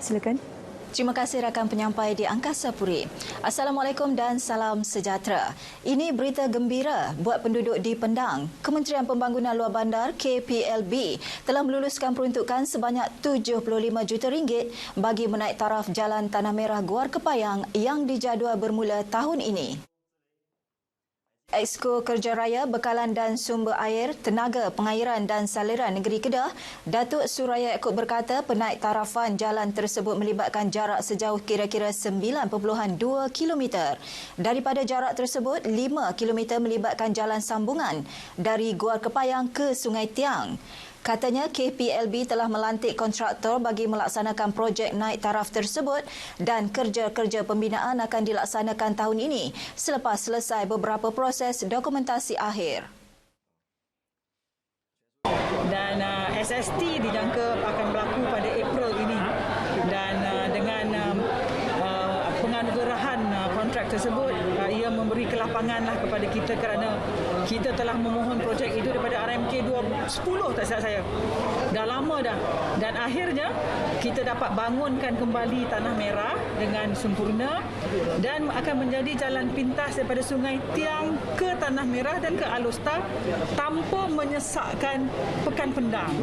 Silakan. Terima kasih rakan penyampai di Angkasa Puri. Assalamualaikum dan salam sejahtera. Ini berita gembira buat penduduk di Pendang. Kementerian Pembangunan Luar Bandar KPLB telah meluluskan peruntukan sebanyak RM75 juta bagi menaik taraf Jalan Tanah Merah Guar Kepayang yang dijadual bermula tahun ini. Exco Kerja Raya Bekalan dan Sumber Air, Tenaga Pengairan dan Saliran Negeri Kedah, Datuk Suraya Yaakob berkata penaik tarafan jalan tersebut melibatkan jarak sejauh kira-kira 9.2 km. Daripada jarak tersebut, 5 km melibatkan jalan sambungan dari Guar Kepayang ke Sungai Tiang. Katanya KPLB telah melantik kontraktor bagi melaksanakan projek naik taraf tersebut dan kerja-kerja pembinaan akan dilaksanakan tahun ini selepas selesai beberapa proses dokumentasi akhir. Dan SST dijangka akan berlaku pada April ini dan dengan penganugerahan kontrak tersebut ia memberi kelapanganlah kepada kita kerana kita telah memohon projek itu daripada RMK 2010 tak silap saya. Dah lama dah dan akhirnya kita dapat bangunkan kembali Tanah Merah dengan sempurna dan akan menjadi jalan pintas daripada Sungai Tiang ke Tanah Merah dan ke Alor tanpa menyesakkan Pekan Pendang.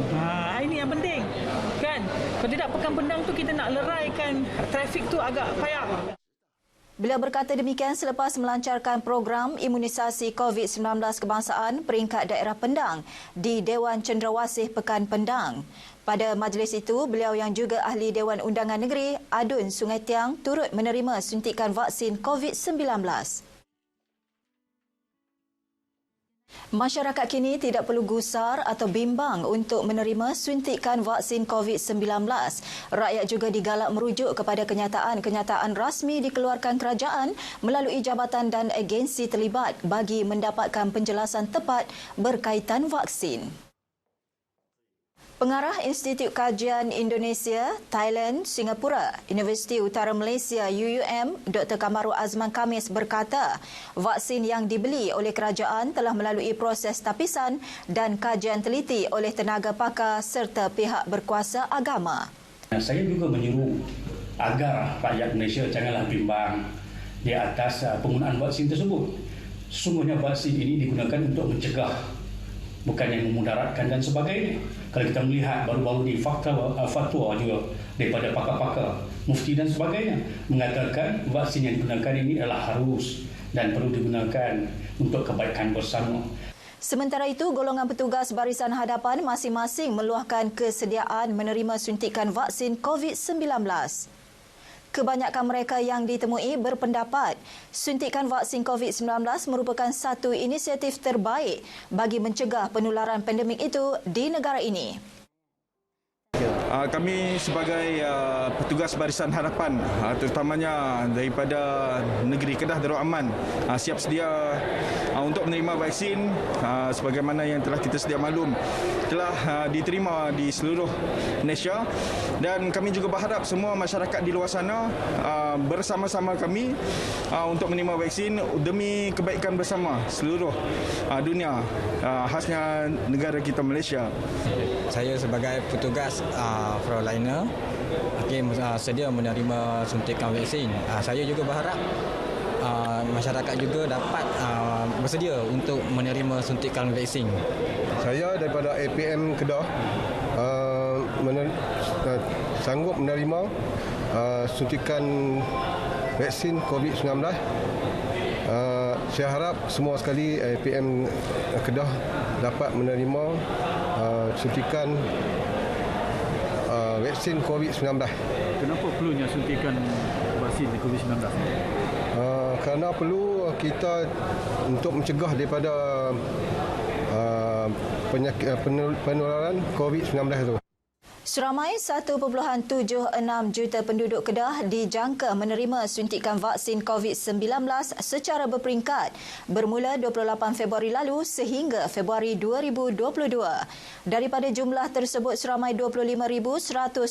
Ini yang penting kan. Kalau tidak Pekan Pendang tu kita nak leraikan trafik tu agak payah. Beliau berkata demikian selepas melancarkan program imunisasi COVID-19 kebangsaan peringkat daerah Pendang di Dewan Cenderawasih Pekan Pendang. Pada majlis itu, beliau yang juga ahli Dewan Undangan Negeri Adun Sungai Tiang turut menerima suntikan vaksin COVID-19. Masyarakat kini tidak perlu gusar atau bimbang untuk menerima suntikan vaksin COVID-19. Rakyat juga digalak merujuk kepada kenyataan-kenyataan rasmi dikeluarkan kerajaan melalui jabatan dan agensi terlibat bagi mendapatkan penjelasan tepat berkaitan vaksin. Pengarah Institut Kajian Indonesia, Thailand, Singapura, Universiti Utara Malaysia UUM, Dr. Kamaru Azman Khamis berkata, vaksin yang dibeli oleh kerajaan telah melalui proses tapisan dan kajian teliti oleh tenaga pakar serta pihak berkuasa agama. Saya juga menyuruh agar rakyat Malaysia janganlah bimbang di atas penggunaan vaksin tersebut. Sesungguhnya vaksin ini digunakan untuk mencegah, bukan yang memudaratkan dan sebagainya. Kalau kita melihat baru-baru ini fatwa juga daripada pakar-pakar, mufti dan sebagainya mengatakan vaksin yang digunakan ini adalah harus dan perlu digunakan untuk kebaikan bersama. Sementara itu, golongan petugas barisan hadapan masing-masing meluahkan kesediaan menerima suntikan vaksin COVID-19. Kebanyakan mereka yang ditemui berpendapat suntikan vaksin COVID-19 merupakan satu inisiatif terbaik bagi mencegah penularan pandemik itu di negara ini. Kami sebagai petugas barisan hadapan, terutamanya daripada negeri Kedah Darul Aman, siap sedia untuk menerima vaksin sebagaimana yang telah kita sedia maklum telah diterima di seluruh Malaysia, dan kami juga berharap semua masyarakat di luar sana bersama-sama kami untuk menerima vaksin demi kebaikan bersama seluruh dunia, khasnya negara kita Malaysia. Saya sebagai petugas frontliner sedia menerima suntikan vaksin. Saya juga berharap masyarakat juga dapat bersedia untuk menerima suntikan vaksin. Saya daripada APM Kedah sanggup menerima suntikan vaksin COVID-19. Saya harap semua sekali APM Kedah dapat menerima suntikan vaksin COVID-19. Kenapa perlunya suntikan vaksin COVID-19? Kerana perlu kita untuk mencegah daripada penularan COVID-19 itu. Seramai 1.76 juta penduduk Kedah dijangka menerima suntikan vaksin COVID-19 secara berperingkat bermula 28 Februari lalu sehingga Februari 2022. Daripada jumlah tersebut, seramai 25,155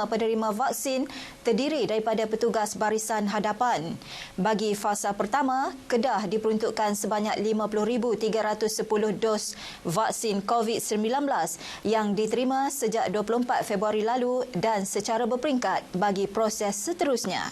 penerima vaksin terdiri daripada petugas barisan hadapan. Bagi fasa pertama, Kedah diperuntukkan sebanyak 50,310 dos vaksin COVID-19 yang diterima sejak 24 24 Februari lalu dan secara berperingkat bagi proses seterusnya.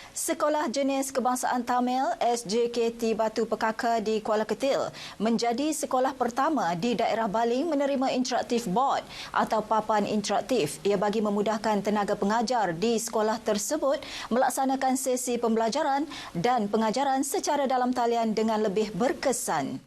Sekolah Jenis Kebangsaan Tamil SJKT Batu Pekaka di Kuala Ketil menjadi sekolah pertama di daerah Baling menerima interaktif board atau papan interaktif. Ia bagi memudahkan tenaga pengajar di sekolah tersebut melaksanakan sesi pembelajaran dan pengajaran secara dalam talian dengan lebih berkesan.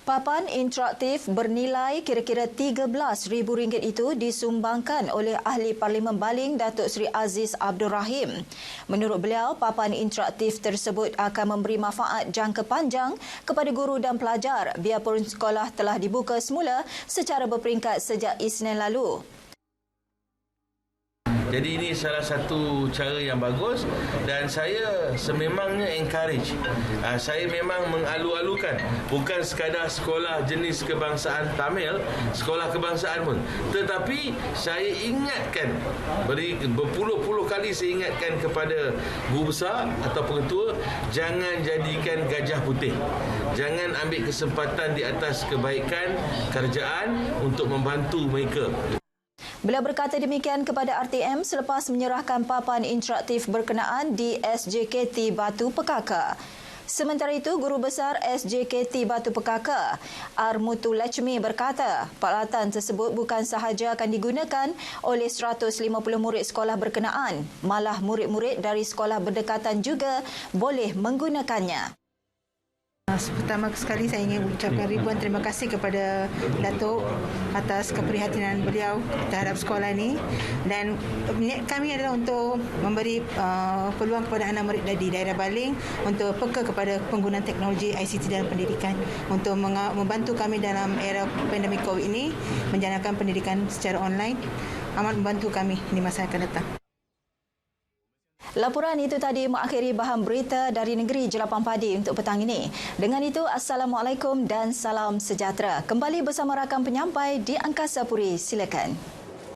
Papan interaktif bernilai kira-kira RM13,000 itu disumbangkan oleh Ahli Parlimen Baling Datuk Seri Aziz Abdul Rahim. Menurut beliau, papan interaktif tersebut akan memberi manfaat jangka panjang kepada guru dan pelajar biarpun sekolah telah dibuka semula secara berperingkat sejak Isnin lalu. Jadi ini salah satu cara yang bagus dan saya sememangnya encourage. Saya memang mengalu-alukan bukan sekadar sekolah jenis kebangsaan Tamil, sekolah kebangsaan pun. Tetapi saya ingatkan, berpuluh-puluh kali saya ingatkan kepada guru besar atau pengetua, jangan jadikan gajah putih. Jangan ambil kesempatan di atas kebaikan kerajaan untuk membantu mereka. Beliau berkata demikian kepada RTM selepas menyerahkan papan interaktif berkenaan di SJKT Batu Pekaka. Sementara itu, Guru Besar SJKT Batu Pekaka, Armutu Lachmi berkata, peralatan tersebut bukan sahaja akan digunakan oleh 150 murid sekolah berkenaan, malah murid-murid dari sekolah berdekatan juga boleh menggunakannya. Pertama sekali saya ingin ucapkan ribuan terima kasih kepada Datuk atas keprihatinan beliau terhadap sekolah ini, dan niat kami adalah untuk memberi peluang kepada anak murid di daerah Baling untuk peka kepada penggunaan teknologi ICT dalam pendidikan untuk membantu kami dalam era pandemik COVID ini menjalankan pendidikan secara online. Amat membantu kami di masa yang akan datang. Laporan itu tadi mengakhiri bahan berita dari negeri Jelapang Padi untuk petang ini. Dengan itu, Assalamualaikum dan salam sejahtera. Kembali bersama rakan penyampai di Angkasa Puri. Silakan.